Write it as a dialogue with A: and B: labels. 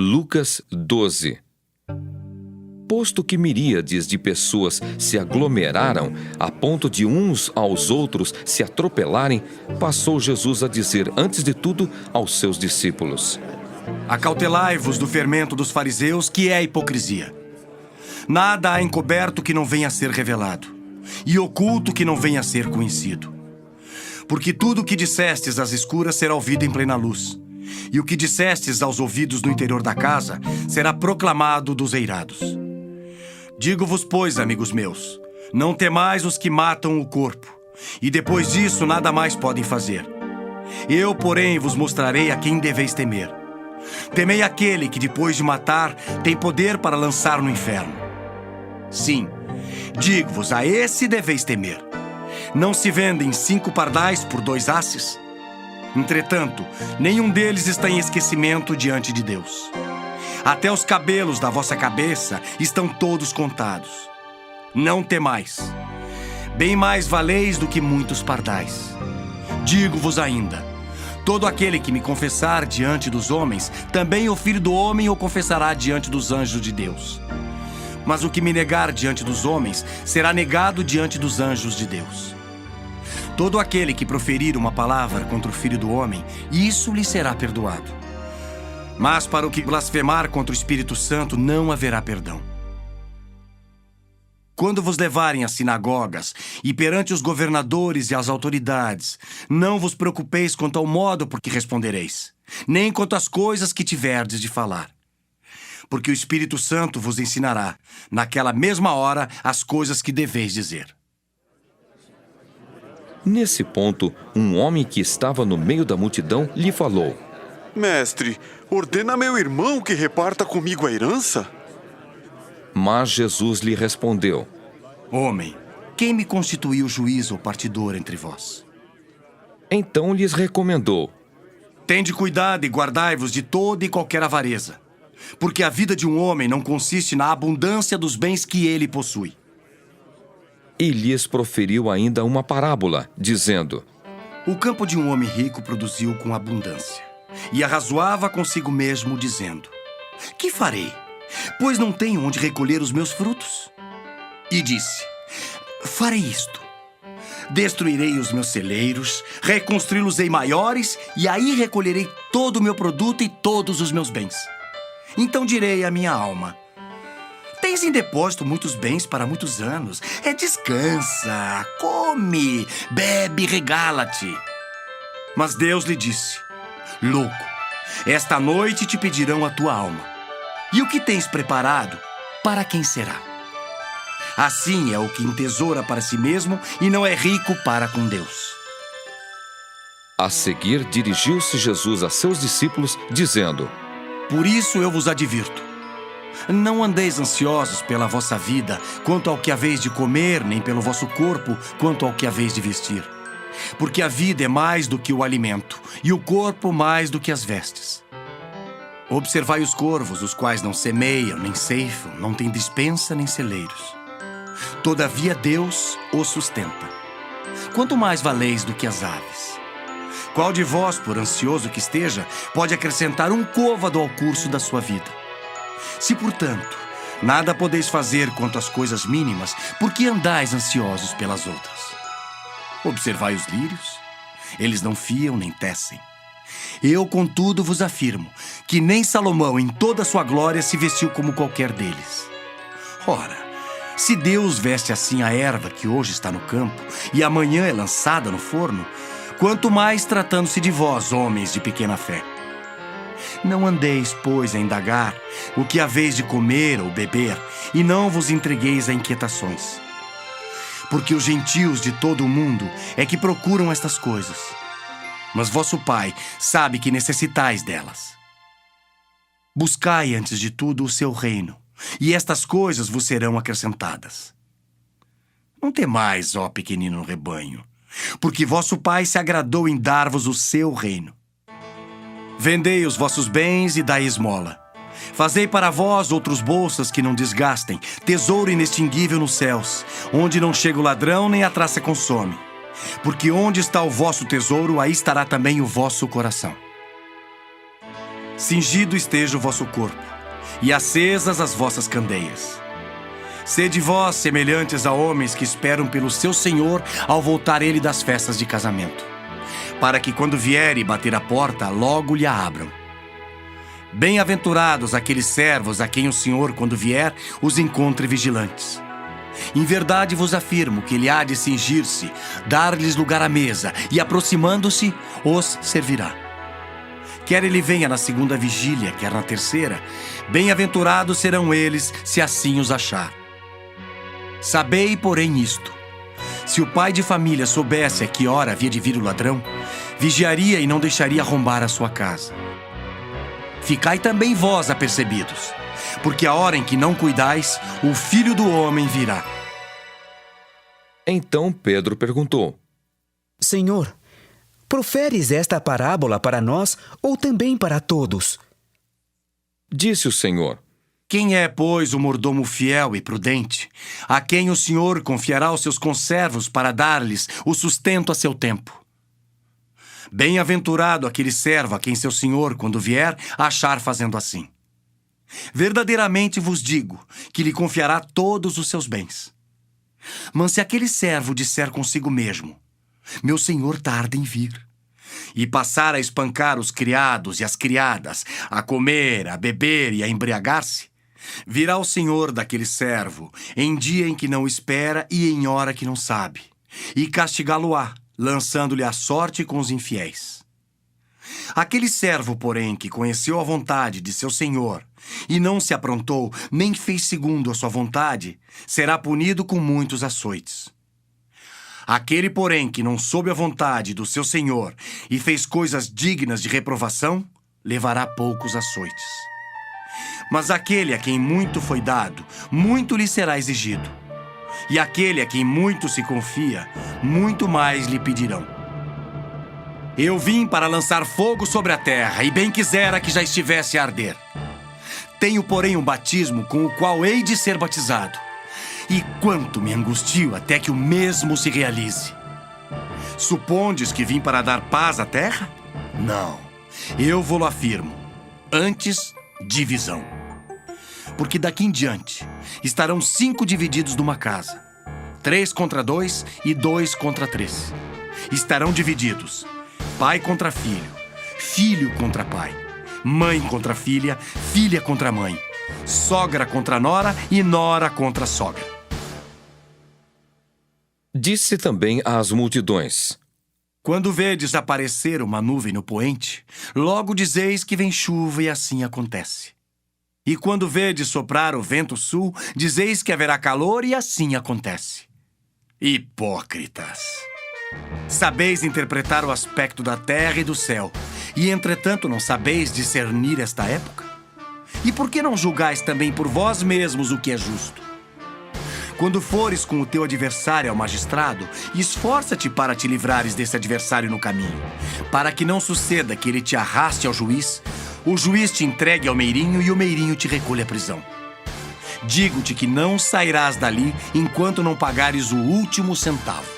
A: Lucas 12. Posto que miríades de pessoas se aglomeraram a ponto de uns aos outros se atropelarem, passou Jesus a dizer, antes de tudo, aos seus discípulos:
B: Acautelai-vos do fermento dos fariseus, que é a hipocrisia. Nada há encoberto que não venha a ser revelado, e oculto que não venha a ser conhecido. Porque tudo o que dissestes às escuras será ouvido em plena luz, e o que dissestes aos ouvidos no interior da casa será proclamado dos eirados. Digo-vos, pois, amigos meus, não temais os que matam o corpo, e depois disso nada mais podem fazer. Eu, porém, vos mostrarei a quem deveis temer. Temei aquele que, depois de matar, tem poder para lançar no inferno. Sim, digo-vos, a esse deveis temer. Não se vendem 5 pardais por 2 asses? Entretanto, nenhum deles está em esquecimento diante de Deus. Até os cabelos da vossa cabeça estão todos contados. Não temais. Bem mais valeis do que muitos pardais. Digo-vos ainda, todo aquele que me confessar diante dos homens, também o Filho do Homem o confessará diante dos anjos de Deus. Mas o que me negar diante dos homens, será negado diante dos anjos de Deus. Todo aquele que proferir uma palavra contra o Filho do Homem, isso lhe será perdoado. Mas para o que blasfemar contra o Espírito Santo, não haverá perdão. Quando vos levarem às sinagogas e perante os governadores e as autoridades, não vos preocupeis quanto ao modo por que respondereis, nem quanto às coisas que tiverdes de falar. Porque o Espírito Santo vos ensinará, naquela mesma hora, as coisas que deveis dizer.
A: Nesse ponto, um homem que estava no meio da multidão lhe falou:
C: Mestre, ordena a meu irmão que reparta comigo a herança?
A: Mas Jesus lhe respondeu:
B: Homem, quem me constituiu juiz ou partidor entre vós?
A: Então lhes recomendou:
B: Tende cuidado e guardai-vos de toda e qualquer avareza, porque a vida de um homem não consiste na abundância dos bens que ele possui.
A: E lhes proferiu ainda uma parábola, dizendo:
B: O campo de um homem rico produziu com abundância, e arrazoava consigo mesmo, dizendo: Que farei? Pois não tenho onde recolher os meus frutos. E disse: Farei isto. Destruirei os meus celeiros, reconstruí-los-ei maiores, e aí recolherei todo o meu produto e todos os meus bens. Então direi à minha alma: Tens em depósito muitos bens para muitos anos. Descansa, come, bebe, regala-te. Mas Deus lhe disse: Louco, esta noite te pedirão a tua alma. E o que tens preparado, para quem será? Assim é o que entesoura para si mesmo e não é rico para com Deus.
A: A seguir, dirigiu-se Jesus a seus discípulos, dizendo:
B: Por isso eu vos advirto. Não andeis ansiosos pela vossa vida, quanto ao que haveis de comer, nem pelo vosso corpo, quanto ao que haveis de vestir. Porque a vida é mais do que o alimento, e o corpo mais do que as vestes. Observai os corvos, os quais não semeiam, nem ceifam, não têm despensa, nem celeiros. Todavia Deus os sustenta. Quanto mais valeis do que as aves? Qual de vós, por ansioso que esteja, pode acrescentar um côvado ao curso da sua vida? Se, portanto, nada podeis fazer quanto às coisas mínimas, por que andais ansiosos pelas outras? Observai os lírios. Eles não fiam nem tecem. Eu, contudo, vos afirmo que nem Salomão, em toda a sua glória, se vestiu como qualquer deles. Ora, se Deus veste assim a erva que hoje está no campo e amanhã é lançada no forno, quanto mais tratando-se de vós, homens de pequena fé. Não andeis, pois, a indagar o que haveis de comer ou beber, e não vos entregueis a inquietações. Porque os gentios de todo o mundo é que procuram estas coisas. Mas vosso Pai sabe que necessitais delas. Buscai, antes de tudo, o seu reino, e estas coisas vos serão acrescentadas. Não temais, ó pequenino rebanho, porque vosso Pai se agradou em dar-vos o seu reino. Vendei os vossos bens e dai esmola. Fazei para vós outros bolsas que não desgastem, tesouro inextinguível nos céus, onde não chega o ladrão nem a traça consome. Porque onde está o vosso tesouro, aí estará também o vosso coração. Cingido esteja o vosso corpo, e acesas as vossas candeias. Sede vós semelhantes a homens que esperam pelo seu Senhor ao voltar ele das festas de casamento, para que quando vier e bater a porta, logo lhe a abram. Bem-aventurados aqueles servos a quem o Senhor, quando vier, os encontre vigilantes. Em verdade vos afirmo que ele há de cingir-se, dar-lhes lugar à mesa, e aproximando-se, os servirá. Quer ele venha na segunda vigília, quer na terceira, bem-aventurados serão eles, se assim os achar. Sabei, porém, isto: se o pai de família soubesse a que hora havia de vir o ladrão, vigiaria e não deixaria arrombar a sua casa. Ficai também vós apercebidos, porque a hora em que não cuidais, o Filho do Homem virá.
A: Então Pedro perguntou:
D: Senhor, proferes esta parábola para nós ou também para todos?
A: Disse o Senhor:
B: Quem é, pois, o mordomo fiel e prudente, a quem o Senhor confiará os seus conservos para dar-lhes o sustento a seu tempo? Bem-aventurado aquele servo a quem seu senhor, quando vier, achar fazendo assim. Verdadeiramente vos digo que lhe confiará todos os seus bens. Mas se aquele servo disser consigo mesmo: meu senhor tarda em vir, e passar a espancar os criados e as criadas, a comer, a beber e a embriagar-se, virá o senhor daquele servo em dia em que não espera e em hora que não sabe, e castigá-lo-á, lançando-lhe a sorte com os infiéis. Aquele servo, porém, que conheceu a vontade de seu senhor e não se aprontou, nem fez segundo a sua vontade, será punido com muitos açoites. Aquele, porém, que não soube a vontade do seu senhor e fez coisas dignas de reprovação, levará poucos açoites. Mas aquele a quem muito foi dado, muito lhe será exigido. E aquele a quem muito se confia, muito mais lhe pedirão. Eu vim para lançar fogo sobre a terra, e bem quisera que já estivesse a arder. Tenho, porém, um batismo com o qual hei de ser batizado, e quanto me angustio até que o mesmo se realize. Supondes que vim para dar paz à terra? Não, eu vou-lo afirmo. Antes, divisão. Porque daqui em diante estarão 5 divididos numa casa, 3 contra 2 e 2 contra 3. Estarão divididos: pai contra filho, filho contra pai, mãe contra filha, filha contra mãe, sogra contra nora e nora contra sogra.
A: Disse também às multidões:
B: Quando vedes aparecer uma nuvem no poente, logo dizeis que vem chuva, e assim acontece. E quando vedes soprar o vento sul, dizeis que haverá calor, e assim acontece. Hipócritas! Sabeis interpretar o aspecto da terra e do céu, e entretanto não sabeis discernir esta época? E por que não julgais também por vós mesmos o que é justo? Quando fores com o teu adversário ao magistrado, esforça-te para te livrares desse adversário no caminho, para que não suceda que ele te arraste ao juiz, o juiz te entregue ao meirinho e o meirinho te recolhe à prisão. Digo-te que não sairás dali enquanto não pagares o último centavo.